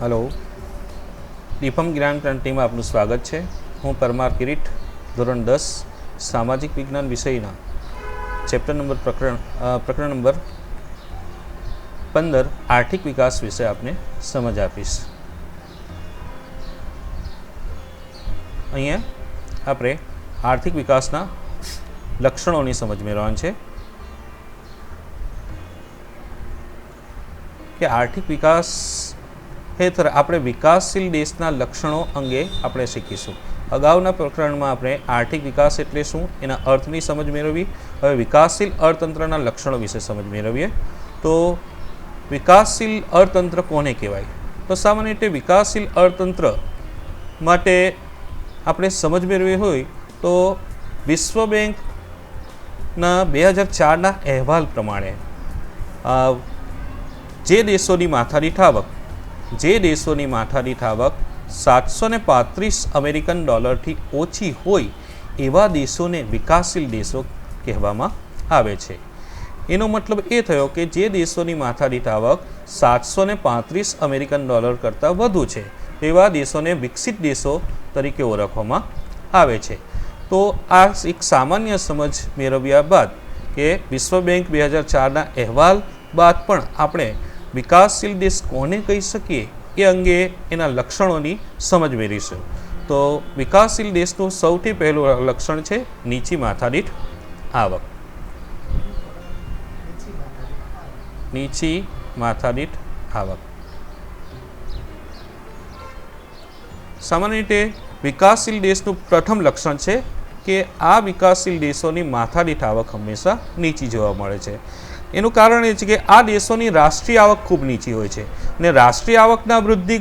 Hello, Deepam જ્ઞાન ક્રાંતિમાં આપનું સ્વાગત છે. હું પરમાર કિરીટ, ધોરણ 10 સામાજિક વિજ્ઞાન વિષયના ચેપ્ટર નંબર પ્રકરણ નંબર 15 આર્થિક વિકાસ વિશે આપને સમજ આપીશ. અહીંયા આપણે આર્થિક વિકાસના લક્ષણોની સમજ મેળવવાની છે કે આર્થિક વિકાસ હેઠળ આપણે વિકાસશીલ દેશના લક્ષણો અંગે આપણે શીખીશું. અગાઉના પ્રકરણમાં આપણે આર્થિક વિકાસ એટલે શું એના અર્થની સમજ મેળવી. હવે વિકાસશીલ અર્થતંત્રના લક્ષણો વિશે સમજ મેળવીએ. તો વિકાસશીલ અર્થતંત્ર કોને કહેવાય? તો સામાન્ય રીતે વિકાસશીલ અર્થતંત્ર માટે આપણે સમજ મેળવી હોય તો વિશ્વ બેંકના 2004ના અહેવાલ પ્રમાણે જે દેશોની માથાદીઠ આવક 735 અમેરિકન ડોલરથી ઓછી હોય એવા દેશોને વિકાસશીલ દેશો કહેવામાં આવે છે. એનો મતલબ એ થયો કે જે દેશોની માથાદીઠ આવક 735 અમેરિકન ડોલર કરતાં વધુ છે તેવા દેશોને વિકસિત દેશો તરીકે ઓળખવામાં આવે છે. તો આ એક સામાન્ય સમજ મેળવ્યા બાદ કે વિશ્વ બેંક 2004ના અહેવાલ બાદ પણ આપણે વિકાસશીલ દેશ કોને કહી શકીએ એ અંગે એના લક્ષણોની સમજ મેળવીશું. તો વિકાસશીલ દેશનું સૌથી પહેલું લક્ષણ છે નીચી માથાદીઠ આવક. નીચી માથાદીઠ આવક સામાન્ય રીતે વિકાસશીલ દેશનું પ્રથમ લક્ષણ છે કે આ વિકાસશીલ દેશોની માથાદીઠ આવક હંમેશા નીચી જોવા મળે છે. એનું કારણ એ છે કે આ દેશોની રાષ્ટ્રીય આવક ખૂબ નીચી હોય છે અને રાષ્ટ્રીય આવકના વૃદ્ધિ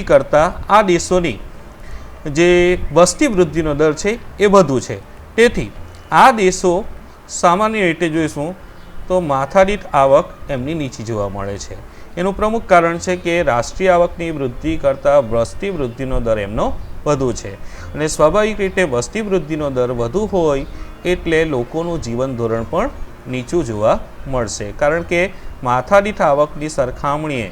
કરતાં આ દેશોની જે વસ્તી વૃદ્ધિનો દર છે એ વધુ છે. તેથી આ દેશો સામાન્ય રીતે જોઈશું તો માથાદીઠ આવક એમની નીચી જોવા મળે છે. એનું પ્રમુખ કારણ છે કે રાષ્ટ્રીય આવકની વૃદ્ધિ કરતાં વસ્તી વૃદ્ધિનો દર એમનો વધુ છે અને સ્વાભાવિક રીતે વસ્તી વૃદ્ધિનો દર વધુ હોય એટલે લોકોનું જીવન ધોરણ પણ નીચું જોવા મળશે. કારણ કે માથાદીઠ આવકની સરખામણીએ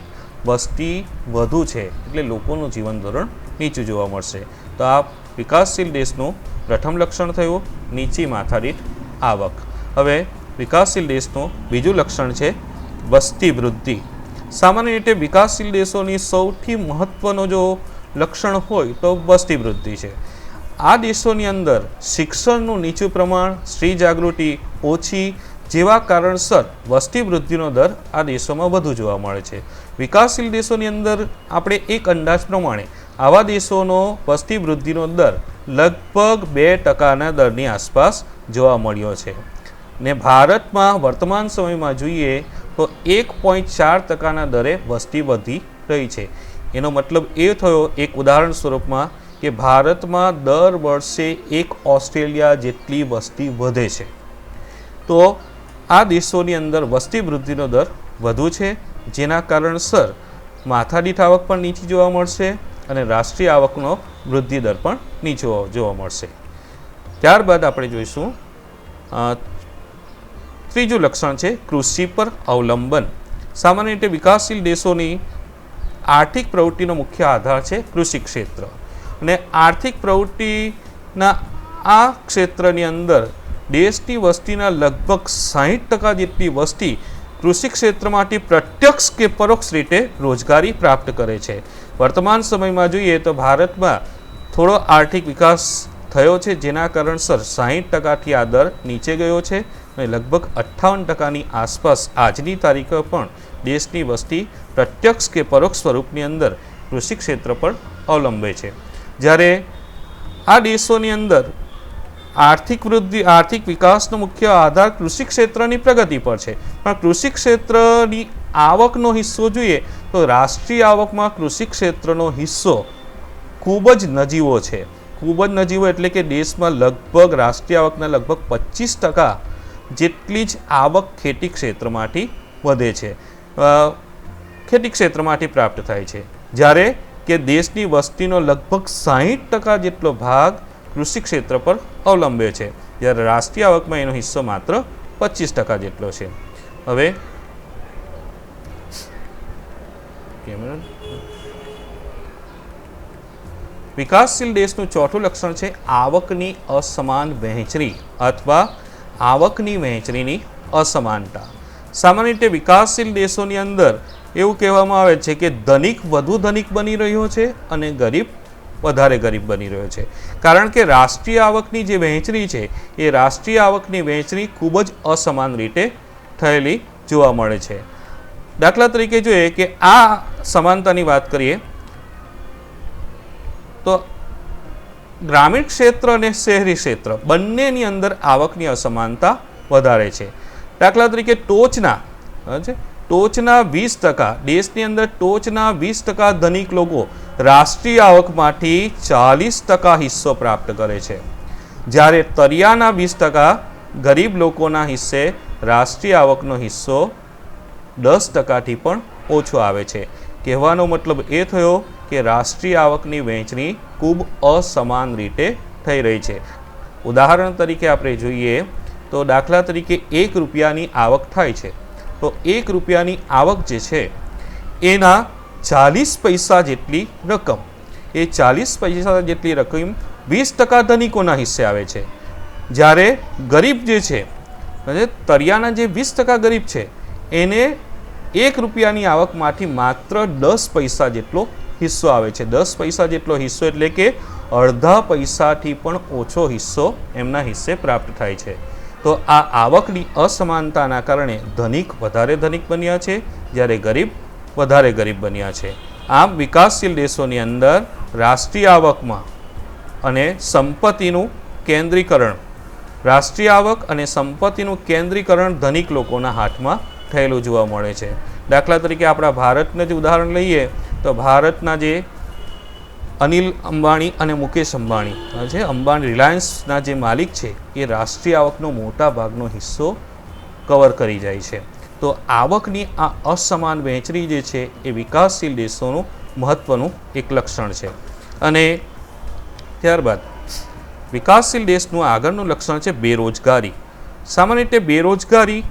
વસ્તી વધુ છે એટલે લોકોનું જીવન ધોરણ નીચું જોવા મળશે. તો આ વિકાસશીલ દેશનું પ્રથમ લક્ષણ થયું નીચી માથાદીઠ આવક. હવે વિકાસશીલ દેશનું બીજું લક્ષણ છે વસ્તી વૃદ્ધિ. સામાન્ય રીતે વિકાસશીલ દેશોની સૌથી મહત્ત્વનો જો લક્ષણ હોય તો વસ્તી વૃદ્ધિ છે. આ દેશોની અંદર શિક્ષણનું નીચું પ્રમાણ, સ્ત્રી જાગૃતિ ઓછી જેવા કારણસર વસ્તી વૃદ્ધિનો દર આ દેશોમાં વધુ જોવા મળે છે. વિકાસશીલ દેશોની અંદર આપણે એક અંદાજ પ્રમાણે આવા દેશોનો વસ્તી વૃદ્ધિનો દર લગભગ 2%ના દરની આસપાસ જોવા મળ્યો છે ને ભારતમાં વર્તમાન સમયમાં જોઈએ તો 1.4%ના દરે વસ્તી વધી રહી છે. એનો મતલબ એ થયો એક ઉદાહરણ સ્વરૂપમાં કે ભારતમાં દર વર્ષે એક ઓસ્ટ્રેલિયા જેટલી વસ્તી વધે છે. તો આ દેશોની અંદર વસ્તી વૃદ્ધિનો દર વધુ છે જેના કારણસર માથાદીઠ આવક પણ નીચી જોવા મળશે અને રાષ્ટ્રીય આવકનો વૃદ્ધિ દર પણ નીચો જોવા મળશે. ત્યારબાદ આપણે જોઈશું ત્રીજું લક્ષણ છે કૃષિ પર અવલંબન. સામાન્ય રીતે વિકાસશીલ દેશોની આર્થિક પ્રવૃત્તિનો મુખ્ય આધાર છે કૃષિ ક્ષેત્ર અને આર્થિક પ્રવૃત્તિના આ ક્ષેત્રની અંદર દેશની વસ્તીના લગભગ 60% જેટલી વસ્તી કૃષિ ક્ષેત્રમાંથી પ્રત્યક્ષ કે પરોક્ષ રીતે રોજગારી પ્રાપ્ત કરે છે. વર્તમાન સમયમાં જોઈએ તો ભારતમાં થોડો આર્થિક વિકાસ થયો છે જેના કારણસર 60%થી આ દર નીચે ગયો છે અને લગભગ 58%ની આસપાસ આજની તારીખે પણ દેશની વસ્તી પ્રત્યક્ષ કે પરોક્ષ સ્વરૂપની અંદર કૃષિ ક્ષેત્ર પર અવલંબે છે. જ્યારે આ દેશોની અંદર આર્થિક વિકાસનો મુખ્ય આધાર કૃષિ ક્ષેત્રની પ્રગતિ પર છે પણ કૃષિ ક્ષેત્રની આવકનો હિસ્સો જોઈએ તો રાષ્ટ્રીય આવકમાં કૃષિ ક્ષેત્રનો હિસ્સો ખૂબ જ નજીવો છે. ખૂબ જ નજીવો એટલે કે દેશમાં લગભગ રાષ્ટ્રીય આવકના લગભગ 25% જેટલી જ આવક ખેતી ક્ષેત્રમાંથી વધે છે, ખેતી ક્ષેત્રમાંથી પ્રાપ્ત થાય છે. જ્યારે કે દેશની વસ્તીનો લગભગ 60% જેટલો ભાગ કૃષિ ક્ષેત્ર પર અવલંબે છે જ્યારે રાષ્ટ્રીય આવકમાં એનો હિસ્સો માત્ર 25% જેટલો છે. હવે વિકાસશીલ દેશનું ચોથું લક્ષણ છે આવકની અસમાન વહેંચણી અથવા આવકની વહેંચણીની અસમાનતા. સામાન્ય રીતે વિકાસશીલ દેશોની અંદર એવું કહેવામાં આવે છે કે ધનિક વધુ ધનિક બની રહ્યો છે અને ગરીબ વધારે ગરીબ બની રહ્યો છે, કારણ કે રાષ્ટ્રીય આવકની જે વહેંચણી છે એ રાષ્ટ્રીય આવકની વહેંચણી ખૂબ જ અસમાન રીતે થયેલી જોવા મળે છે. દાખલા તરીકે જોઈએ કે આ સમાનતાની વાત કરીએ તો ગ્રામીણ ક્ષેત્ર અને શહેરી ક્ષેત્ર બંનેની અંદર આવકની અસમાનતા વધારે છે. દાખલા તરીકે ટોચના 20%, દેશની અંદર ટોચના 20% ધનિક લોકો રાષ્ટ્રીય આવકમાંથી 40% હિસ્સો પ્રાપ્ત કરે છે, જ્યારે તળિયાના 20% ગરીબ લોકોના હિસ્સે રાષ્ટ્રીય આવકનો હિસ્સો 10%થી પણ ઓછો આવે છે. કહેવાનો મતલબ એ થયો કે રાષ્ટ્રીય આવકની વહેંચણી ખૂબ અસમાન રીતે થઈ રહી છે. ઉદાહરણ તરીકે આપણે જોઈએ તો દાખલા તરીકે 1 રૂપિયાની આવક થાય છે તો 1 રૂપિયાની આવક જે છે એના 40 પૈસા જેટલી રકમ, એ 40 પૈસા જેટલી રકમ 20% ધનિકોના હિસ્સે આવે છે, જ્યારે ગરીબ જે છે તળિયાના જે 20% ગરીબ છે એને 1 રૂપિયાની આવકમાંથી માત્ર 10 પૈસા જેટલો હિસ્સો આવે છે. 10 પૈસા જેટલો હિસ્સો એટલે કે અડધા પૈસાથી પણ ઓછો હિસ્સો એમના હિસ્સે પ્રાપ્ત થાય છે. તો આ આવકની અસમાનતાના કારણે ધનિક વધારે ધનિક બન્યા છે, જ્યારે ગરીબ વધારે ગરીબ બન્યા છે. આમ વિકાસશીલ દેશોની અંદર રાષ્ટ્રીય આવકમાં અને સંપત્તિનું કેન્દ્રીકરણ, રાષ્ટ્રીય આવક અને સંપત્તિનું કેન્દ્રીકરણ ધનિક લોકોના હાથમાં થયેલું જોવા મળે છે. દાખલા તરીકે આપણા ભારતનું જ ઉદાહરણ લઈએ તો ભારતના જે અનિલ અંબાણી અને મુકેશ અંબાણી છે, અંબાણી રિલાયન્સના જે માલિક છે એ રાષ્ટ્રીય આવકનો મોટા ભાગનો હિસ્સો કવર કરી જાય છે. તો આવકની આ અસમાન વહેંચણી જે છે એ વિકાસશીલ દેશોનું મહત્ત્વનું એક લક્ષણ છે. અને ત્યારબાદ વિકાસશીલ દેશનું આગળનું લક્ષણ છે બેરોજગારી. સામાન્ય રીતે બેરોજગારી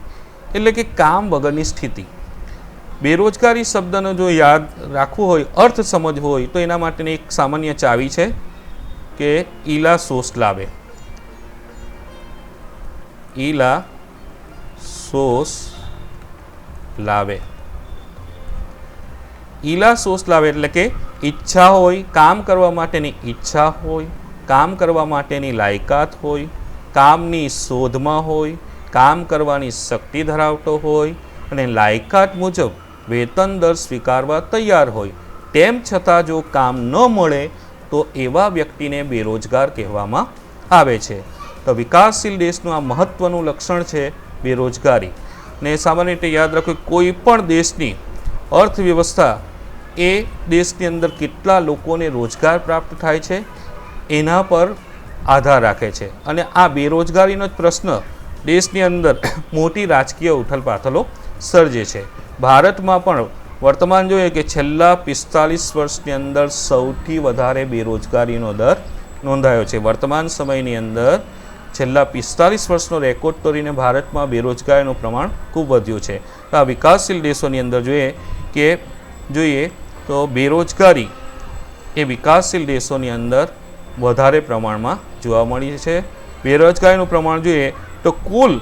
એટલે કે કામ વગરની સ્થિતિ. બેરોજગારી શબ્દનો જો યાદ રાખવું હોય, અર્થ સમજવો હોય તો એના માટેની એક સામાન્ય ચાવી છે કે ઈલા સોસ લાવે. ઈલા સોસ લાવે. ઈલા સોસ લાવે એટલે કે ઈચ્છા હોય, કામ કરવા માટેની ઈચ્છા હોય, કામ કરવા માટેની લાયકાત હોય, કામની શોધમાં હોય, કામ કરવાની શક્તિ ધરાવતો હોય અને લાયકાત મુજબ વેતન દર સ્વીકારવા તૈયાર હોય, તેમ છતાં જો કામ ન મળે તો એવા વ્યક્તિને બેરોજગાર કહેવામાં આવે છે. તો વિકાસશીલ દેશનું આ મહત્ત્વનું લક્ષણ છે બેરોજગારી. ને સામાન્ય રીતે યાદ રાખો, કોઈ પણ દેશની અર્થવ્યવસ્થા એ દેશની અંદર કેટલા લોકોને રોજગાર પ્રાપ્ત થાય છે એના પર આધાર રાખે છે. અને આ બેરોજગારીનો જ પ્રશ્ન દેશની અંદર મોટી રાજકીય ઉથલપાથલો સર્જે છે. ભારતમાં પણ વર્તમાન જોઈએ કે છેલ્લા 45 વર્ષની અંદર સૌથી વધારે બેરોજગારીનો દર નોંધાયો છે. વર્તમાન સમયની અંદર છેલ્લા 45 વર્ષનો રેકોર્ડ તોડીને ભારતમાં બેરોજગારીનું પ્રમાણ ખૂબ વધ્યું છે. તો આ વિકાસશીલ દેશોની અંદર જોઈએ તો બેરોજગારી એ વિકાસશીલ દેશોની અંદર વધારે પ્રમાણમાં જોવા મળી છે. બેરોજગારીનું પ્રમાણ જોઈએ તો કુલ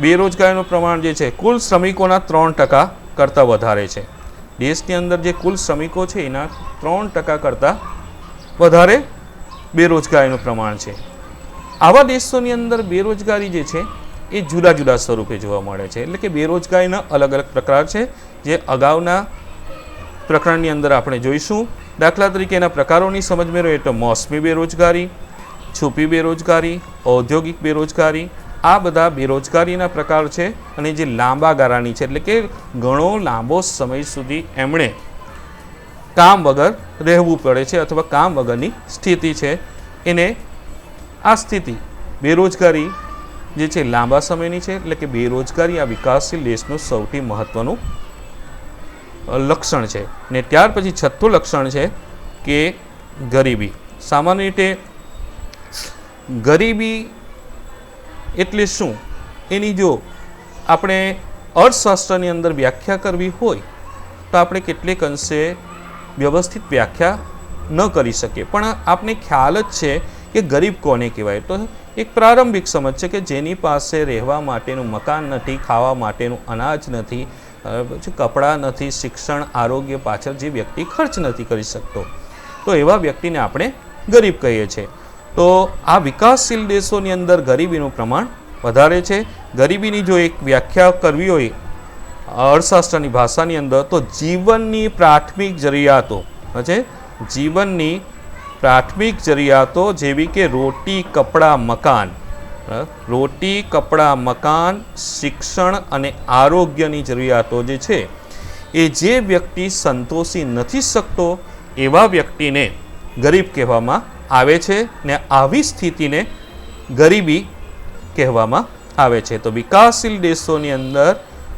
બેરોજગારીનું પ્રમાણ જે છે કુલ શ્રમિકોના 3% કરતાં વધારે છે. દેશની અંદર જે કુલ શ્રમિકો છે એના 3% કરતાં વધારે બેરોજગારીનું પ્રમાણ છે. આવા દેશોની અંદર બેરોજગારી જે છે એ જુદા જુદા સ્વરૂપે જોવા મળે છે. એટલે કે બેરોજગારીના અલગ અલગ પ્રકાર છે જે અગાઉના પ્રકરણની અંદર આપણે જોઈશું. દાખલા તરીકે એના પ્રકારોની સમજ મેળવીએ તો મોસમી બેરોજગારી, છુપી બેરોજગારી, ઔદ્યોગિક બેરોજગારી, આ બધા બેરોજગારીના પ્રકાર છે. અને જે લાંબા ગાળાની છે એટલે કે ઘણો લાંબો સમય સુધી એમણે કામ વગર રહેવું પડે છે અથવા કામ વગરની સ્થિતિ છે, એને આ સ્થિતિ બેરોજગારી જે છે લાંબા સમયની છે. એટલે કે બેરોજગારી આ વિકાસશીલ દેશનું સૌથી મહત્ત્વનું લક્ષણ છે. ને ત્યાર પછી છઠ્ઠું લક્ષણ છે કે ગરીબી. સામાન્ય રીતે ગરીબી એટલે શું એની જો આપણે અર્થશાસ્ત્રની અંદર વ્યાખ્યા કરવી હોય તો આપણે કેટલીક અંશે વ્યવસ્થિત વ્યાખ્યા ન કરી શકીએ, પણ આપને ખ્યાલ જ છે કે ગરીબ કોને કહેવાય. તો એક પ્રારંભિક સમજ છે કે જેની પાસે રહેવા માટેનું મકાન નથી, ખાવા માટેનું અનાજ નથી, પછી કપડાં નથી, શિક્ષણ આરોગ્ય પાછળ જે વ્યક્તિ ખર્ચ નથી કરી શકતો, તો એવા વ્યક્તિને આપણે ગરીબ કહીએ છીએ. તો આ વિકાસશીલ દેશોની અંદર ગરીબીનું પ્રમાણ વધારે છે. ગરીબીની જો એક વ્યાખ્યા કરવી હોય અર્થશાસ્ત્રની ભાષાની અંદર, તો જીવનની પ્રાથમિક જરૂરિયાતો છે, જીવનની પ્રાથમિક જરૂરિયાતો જેવી કે રોટી, કપડાં, મકાન, રોટી, કપડાં, મકાન, શિક્ષણ અને આરોગ્યની જરૂરિયાતો જે છે એ જે વ્યક્તિ સંતોષી નથી શકતો એવા વ્યક્તિને ગરીબ કહેવામાં આવે છે, ને આવી સ્થિતિને ગરીબી કહેવામાં આવે છે. તો વિકાસશીલ દેશોની અંદર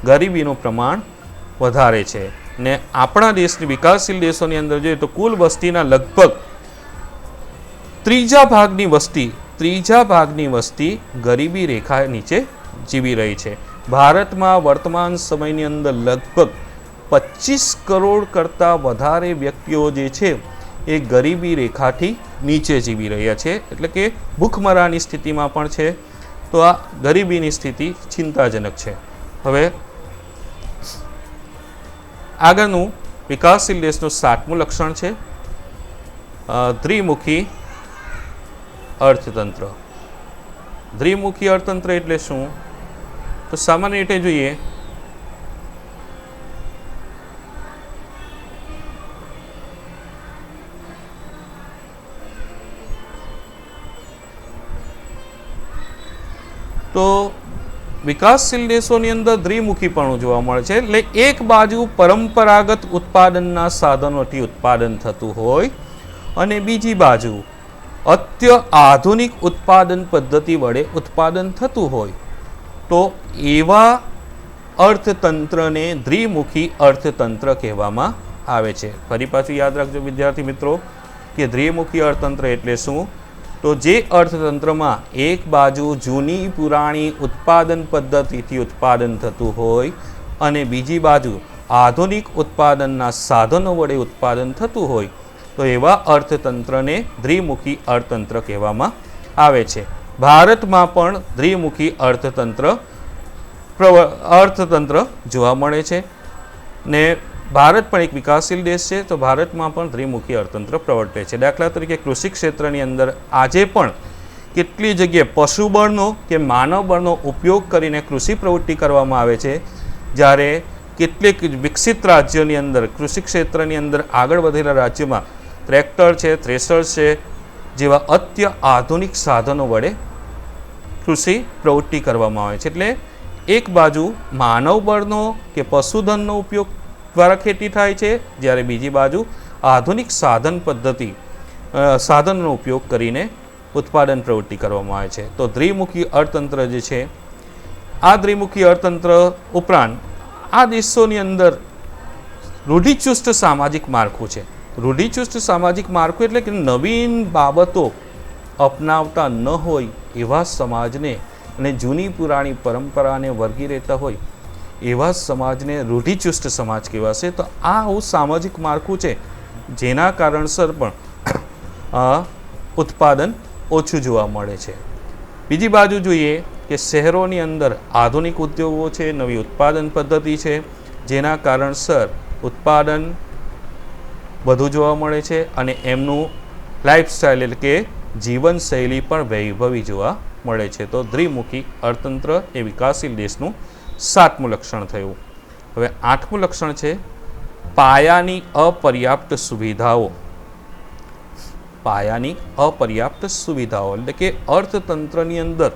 ગરીબીનું પ્રમાણ વધારે છે, ને આપણા દેશની વિકાસશીલ દેશોની અંદર જોઈએ તો કુલ વસ્તીના લગભગ ત્રીજા ભાગની વસ્તી ગરીબી રેખા નીચે જીવી રહી છે. ભારતમાં વર્તમાન સમયની અંદર લગભગ 25 કરોડ કરતાં વધારે વ્યક્તિઓ જે છે એ ગરીબી રેખાથી નીચે જીવી રહ્યા છે, એટલે કે ભૂખમરાની સ્થિતિમાં પણ છે. તો આ ગરીબીની સ્થિતિ ચિંતાજનક છે. હવે આગળનું વિકાસશીલ દેશનું 7મું લક્ષણ છે દ્વિમુખી અર્થતંત્ર. દ્વિમુખી અર્થતંત્ર એટલે શું? તો સામાન્ય રીતે જોઈએ તો વિકાસશીલ દેશોની અંદર દ્વિમુખીપણું જોવા મળે છે. એટલે એક બાજુ પરંપરાગત ઉત્પાદનના સાધનોથી ઉત્પાદન થતું હોય અને બીજી બાજુ આધુનિક ઉત્પાદન પદ્ધતિ વડે ઉત્પાદન થતું હોય, તો એવા અર્થતંત્રને દ્વિમુખી અર્થતંત્ર કહેવામાં આવે છે. ફરી પાછું યાદ રાખજો વિદ્યાર્થી મિત્રો કે દ્વિમુખી અર્થતંત્ર એટલે શું? તો જે અર્થતંત્રમાં એક બાજુ જૂની પુરાણી ઉત્પાદન પદ્ધતિથી ઉત્પાદન થતું હોય અને બીજી બાજુ આધુનિક ઉત્પાદનના સાધનો વડે ઉત્પાદન થતું હોય, તો એવા અર્થતંત્રને દ્વિમુખી અર્થતંત્ર કહેવામાં આવે છે. ભારતમાં પણ દ્વિમુખી અર્થતંત્ર જોવા મળે છે, ને ભારત પણ એક વિકાસશીલ દેશ છે, તો ભારતમાં પણ દ્વિમુખી અર્થતંત્ર પ્રવર્તે છે. દાખલા તરીકે કૃષિ ક્ષેત્રની અંદર આજે પણ કેટલી જગ્યાએ પશુબળનો કે માનવબળનો ઉપયોગ કરીને કૃષિ પ્રવૃત્તિ કરવામાં આવે છે, જ્યારે કેટલીક વિકસિત રાજ્યોની અંદર કૃષિ ક્ષેત્રની અંદર આગળ વધેલા રાજ્યોમાં ટ્રેક્ટર છે, થ્રેશર છે જેવા આધુનિક સાધનો વડે કૃષિ પ્રવૃત્તિ કરવામાં આવે છે. એટલે એક બાજુ માનવબળનો કે પશુધનનો ઉપયોગ દ્વારા ખેતી થાય છે, જ્યારે બીજી બાજુ આધુનિક સાધનનો ઉપયોગ કરીને ઉત્પાદન પ્રવૃત્તિ કરવામાં આવે છે. તો દ્વિમુખી અર્થતંત્ર જે છે, આ દ્વિમુખી અર્થતંત્ર ઉપરાંત આ દેશોની અંદર રૂઢિચુસ્ત સામાજિક માળખું છે. રૂઢિચુસ્ત સામાજિક માળખું એટલે કે નવીન બાબતો અપનાવતા ન હોય એવા સમાજને અને જૂની પુરાણી પરંપરાને વળગી રહેતા હોય એવા સમાજને રૂઢિચુસ્ત સમાજ કહેવાશે. તો આ આવું સામાજિક માળખું છે જેના કારણસર પણ ઉત્પાદન ઓછું જોવા મળે છે. બીજી બાજુ જોઈએ કે શહેરોની અંદર આધુનિક ઉદ્યોગો છે, નવી ઉત્પાદન પદ્ધતિ છે, જેના કારણસર ઉત્પાદન વધુ જોવા મળે છે અને એમનું લાઈફસ્ટાઈલ એટલે કે જીવનશૈલી પણ વૈભવી જોવા મળે છે. તો દ્વિમુખી અર્થતંત્ર એ વિકાસશીલ દેશનું 7મું લક્ષણ થયું. હવે 8મું લક્ષણ છે પાયાની અપર્યાપ્ત સુવિધાઓ. પાયાની અપર્યાપ્ત સુવિધાઓ એટલે કે અર્થતંત્રની અંદર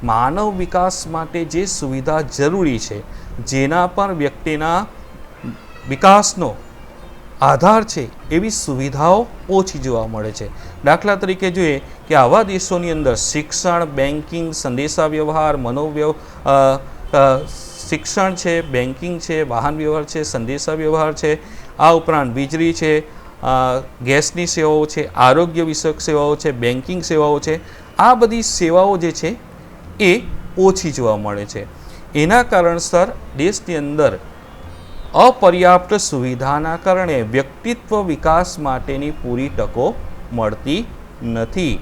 માનવ વિકાસ માટે જે સુવિધા જરૂરી છે, જેના પર વ્યક્તિના વિકાસનો આધાર છે, એવી સુવિધાઓ ઓછી જોવા મળે છે. દાખલા તરીકે જોઈએ કે આવા દેશોની અંદર શિક્ષણ, બેન્કિંગ, સંદેશા વ્યવહાર, શિક્ષણ છે, બેન્કિંગ છે, વાહન વ્યવહાર છે, સંદેશા વ્યવહાર છે, આ ઉપરાંત વીજળી છે, ગેસની સેવાઓ છે, આરોગ્ય વિષયક સેવાઓ છે, બેન્કિંગ સેવાઓ છે, આ બધી સેવાઓ જે છે એ ઓછી જોવા મળે છે. એના કારણસર દેશની અંદર અપર્યાપ્ત સુવિધાના કારણે વ્યક્તિત્વ વિકાસ માટેની પૂરી તકો મળતી નથી.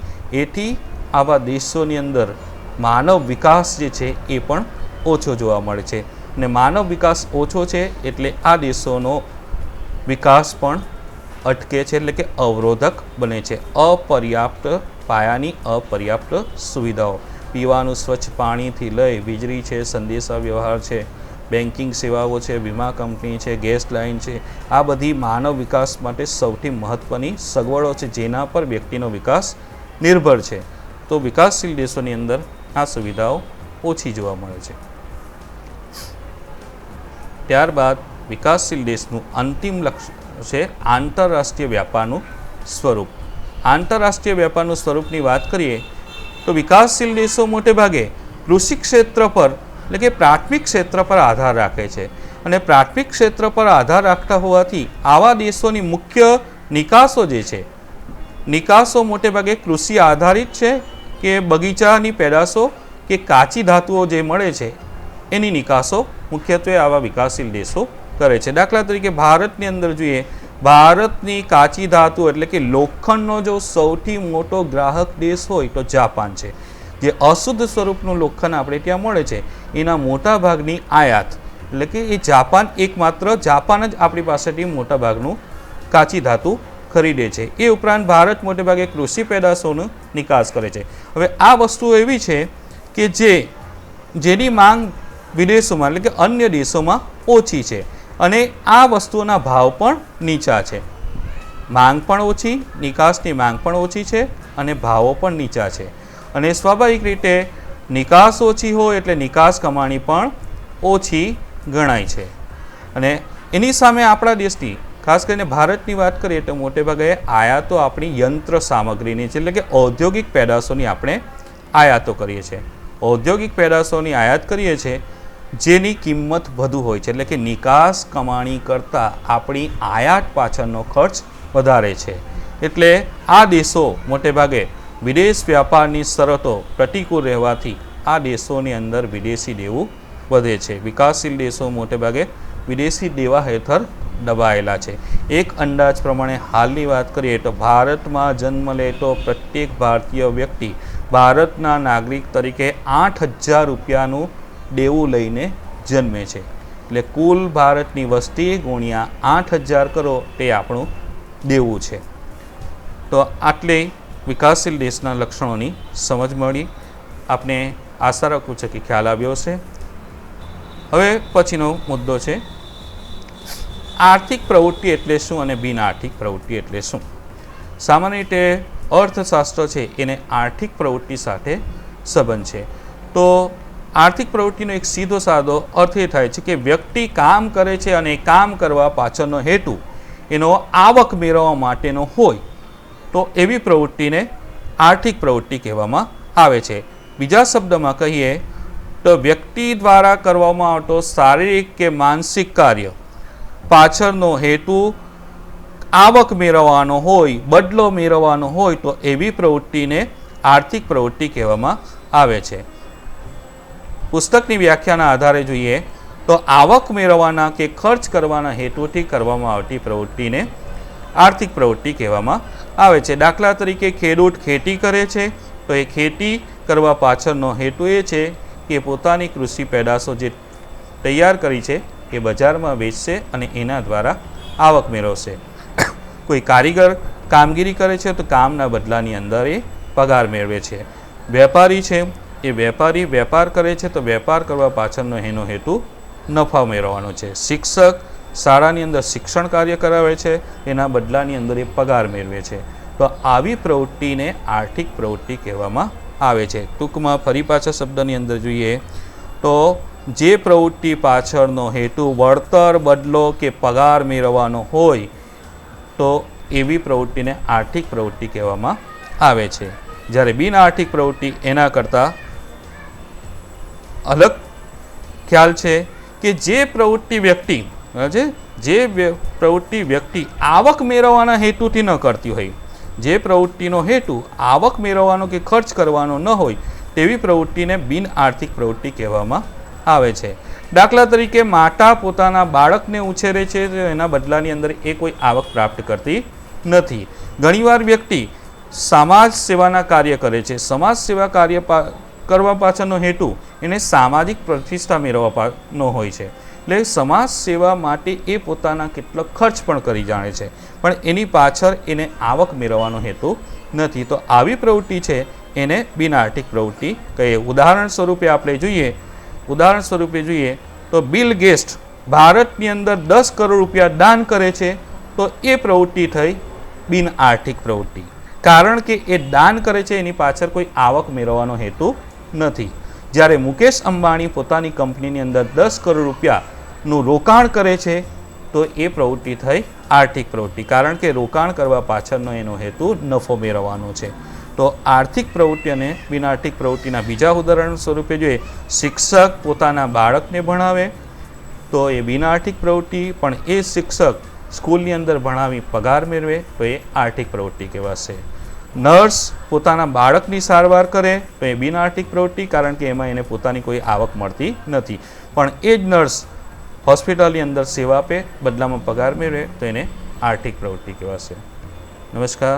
એથી આવા દેશોની અંદર માનવ વિકાસ જે છે એ પણ ઓછો જોવા મળે છે. અને માનવ વિકાસ ઓછો છે એટલે આ દેશોનો વિકાસ પણ અટકે છે, એટલે કે અવરોધક બને છે. અપર્યાપ્ત પાયાની અપર્યાપ્ત સુવિધાઓ, પીવાનું સ્વચ્છ પાણીથી લઈ વીજળી છે, સંદેશા વ્યવહાર છે, બેન્કિંગ સેવાઓ છે, વીમા કંપની છે, ગેસ લાઇન છે, આ બધી માનવ વિકાસ માટે સૌથી મહત્ત્વની સગવડો છે જેના પર વ્યક્તિનો વિકાસ નિર્ભર છે. તો વિકાસશીલ દેશોની અંદર આ સુવિધાઓ ઓછી જોવા મળે છે. ત્યારબાદ વિકાસશીલ દેશનું અંતિમ લક્ષ્ય છે આંતરરાષ્ટ્રીય વ્યાપારનું સ્વરૂપ. આંતરરાષ્ટ્રીય વ્યાપારનું સ્વરૂપની વાત કરીએ તો વિકાસશીલ દેશો મોટે ભાગે કૃષિ ક્ષેત્ર પર એટલે કે પ્રાથમિક ક્ષેત્ર પર આધાર રાખે છે. અને પ્રાથમિક ક્ષેત્ર પર આધાર રાખતા હોવાથી આવા દેશોની મુખ્ય નિકાસો જે છે, નિકાસો મોટે ભાગે કૃષિ આધારિત છે કે બગીચાની પેદાશો કે કાચી ધાતુઓ જે મળે છે એની નિકાસો મુખ્યત્વે આવા વિકાસશીલ દેશો કરે છે. દાખલા તરીકે ભારતની અંદર જોઈએ, ભારતની કાચી ધાતુ એટલે કે લોખંડનો જો સૌથી મોટો ગ્રાહક દેશ હોય તો જાપાન છે. જે અશુદ્ધ સ્વરૂપનું લોખંડ આપણે ત્યાં મળે છે એના મોટા ભાગની આયાત એટલે કે એ જાપાન, એકમાત્ર જાપાન જ આપણી પાસેથી મોટા ભાગનું કાચી ધાતુ ખરીદે છે. એ ઉપરાંત ભારત મોટે ભાગે કૃષિ પેદાશોનો નિકાસ કરે છે. હવે આ વસ્તુઓ એવી છે કે જેની માંગ વિદેશોમાં એટલે કે અન્ય દેશોમાં ઓછી છે અને આ વસ્તુઓના ભાવ પણ નીચા છે. માંગ પણ ઓછી, નિકાસની માંગ પણ ઓછી છે અને ભાવો પણ નીચા છે. અને સ્વાભાવિક રીતે નિકાસ ઓછી હોય એટલે નિકાસ કમાણી પણ ઓછી ગણાય છે. અને એની સામે આપણા દેશની, ખાસ કરીને ભારતની વાત કરીએ તો મોટે ભાગે આયાતો આપણી યંત્ર સામગ્રીની છે, એટલે કે ઔદ્યોગિક પેદાશોની આપણે આયાતો કરીએ છીએ. ઔદ્યોગિક પેદાશોની આયાત કરીએ છીએ જેની કિંમત વધુ હોય છે, એટલે કે નિકાસ કમાણી કરતાં આપણી આયાત પાછળનો ખર્ચ વધારે છે. એટલે આ દેશો મોટે ભાગે વિદેશ વ્યાપારની શરતો પ્રતિકૂળ રહેવાથી આ દેશોની અંદર વિદેશી દેવું વધે છે. વિકાસશીલ દેશો મોટે ભાગે વિદેશી દેવા હેઠળ દબાયેલા છે. એક અંદાજ પ્રમાણે હાલની વાત કરીએ તો ભારતમાં જન્મ લેતો પ્રત્યેક ભારતીય વ્યક્તિ ભારતના નાગરિક તરીકે 8,000 રૂપિયાનું દેવું લઈને જન્મે છે. એટલે કુલ ભારતની વસ્તી ગુણ્યા 8,000 કરો તે આપણું દેવું છે. તો આટલી વિકાસશીલ દેશના લક્ષણોની સમજ મળી. આપને આશા રાખું છે કે ખ્યાલ આવ્યો છે. હવે પછીનો મુદ્દો છે આર્થિક પ્રવૃત્તિ એટલે શું અને બિન આર્થિક પ્રવૃત્તિ એટલે શું. સામાન્ય રીતે અર્થશાસ્ત્ર છે એને આર્થિક પ્રવૃત્તિ સાથે સંબંધ છે. તો આર્થિક પ્રવૃત્તિનો એક સીધો સાદો અર્થ એ થાય છે કે વ્યક્તિ કામ કરે છે અને કામ કરવા પાછળનો હેતુ એનો આવક મેળવવા માટેનો હોય તો એવી પ્રવૃત્તિને આર્થિક પ્રવૃત્તિ કહેવામાં આવે છે. બીજા શબ્દમાં કહીએ તો વ્યક્તિ દ્વારા કરવામાં આવતો શારીરિક કે માનસિક કાર્ય પાછળનો હેતુ આવક મેળવવાનો હોય, બદલો મેળવવાનો હોય તો એવી પ્રવૃત્તિને આર્થિક પ્રવૃત્તિ કહેવામાં આવે છે. પુસ્તકની વ્યાખ્યાના આધારે જોઈએ તો આવક મેળવવાના કે ખર્ચ કરવાના હેતુથી કરવામાં આવતી પ્રવૃત્તિને આર્થિક પ્રવૃત્તિ કહેવામાં આવે છે. દાખલા તરીકે ખેડૂત ખેતી કરે છે તો એ ખેતી કરવા પાછળનો હેતુ એ છે કે પોતાની કૃષિ પેદાશો જે તૈયાર કરી છે એ બજારમાં વેચશે અને એના દ્વારા આવક મેળવશે. કોઈ કારીગર કામગીરી કરે છે તો કામના બદલાની અંદર એ પગાર મેળવે છે. વેપારી છે એ વેપારી વેપાર કરે છે તો વેપાર કરવા પાછળનો એનો હેતુ નફા મેળવવાનો છે. શિક્ષક શાળાની અંદર શિક્ષણ કાર્ય કરાવે છે, એના બદલાની અંદર એ પગાર મેળવે છે. તો આવી પ્રવૃત્તિને આર્થિક પ્રવૃત્તિ કહેવામાં આવે છે. ટૂંકમાં ફરી પાછા શબ્દની અંદર જોઈએ તો જે પ્રવૃત્તિ પાછળનો હેતુ વળતર, બદલો કે પગાર મેળવવાનો હોય તો એવી પ્રવૃત્તિને આર્થિક પ્રવૃત્તિ કહેવામાં આવે છે. જ્યારે બિન આર્થિક પ્રવૃત્તિ એના કરતાં અલગ ખ્યાલ છે કે જે પ્રવૃત્તિ વ્યક્તિ આવક મેળવવાના હેતુથી ન કરતી હોય, જે પ્રવૃત્તિનો હેતુ આવક મેળવવાનો કે ખર્ચ કરવાનો ન હોય તેવી પ્રવૃત્તિને બિન આર્થિક પ્રવૃત્તિ કહેવામાં આવે છે. દાખલા તરીકે માતા પોતાના બાળકને ઉછેરે છે તો એના બદલાની અંદર એ કોઈ આવક પ્રાપ્ત કરતી નથી. ઘણીવાર વ્યક્તિ સમાજ સેવાના કાર્ય કરે છે. સમાજ સેવા કાર્ય કરવા પાછળનો હેતુ એને સામાજિક પ્રતિષ્ઠા મેળવવાનો હોય છે. એટલે સમાજ સેવા માટે એ પોતાના કેટલો ખર્ચ પણ કરી જાણે છે, પણ એની પાછળ એને આવક મેળવવાનો હેતુ નથી. તો આવી પ્રવૃત્તિ છે એને બિન આર્થિક પ્રવૃત્તિ કહીએ. ઉદાહરણ સ્વરૂપે જોઈએ તો બિલ ગેટ્સ ભારતની અંદર 10 કરોડ રૂપિયા દાન કરે છે, તો એ પ્રવૃત્તિ થઈ બિન આર્થિક પ્રવૃત્તિ, કારણ કે એ દાન કરે છે એની પાછળ કોઈ આવક મેળવવાનો હેતુ નથી. જ્યારે મુકેશ અંબાણી પોતાની કંપનીની અંદર 10 કરોડ રૂપિયાનું રોકાણ કરે છે તો એ પ્રવૃત્તિ થઈ આર્થિક પ્રવૃત્તિ, કારણ કે રોકાણ કરવા પાછળનો એનો હેતુ નફો મેળવવાનો છે. તો આર્થિક પ્રવૃત્તિ અને બિન આર્થિક પ્રવૃત્તિના બીજા ઉદાહરણ સ્વરૂપે જોઈએ, શિક્ષક પોતાના બાળકને ભણાવે તો એ બિન આર્થિક પ્રવૃત્તિ, પણ એ શિક્ષક સ્કૂલની અંદર ભણાવી પગાર મેળવે તો એ આર્થિક પ્રવૃત્તિ કહેવાશે. નર્સ પોતાના બાળકની સારવાર કરે તો એ બિન આર્થિક પ્રવૃત્તિ, કારણ કે એમાં એને પોતાની કોઈ આવક મળતી નથી, પણ એ જ નર્સ હોસ્પિટલની અંદર સેવા આપે, બદલામાં પગાર મેળવે તો એને આર્થિક પ્રવૃત્તિ કહેવાશે. નમસ્કાર.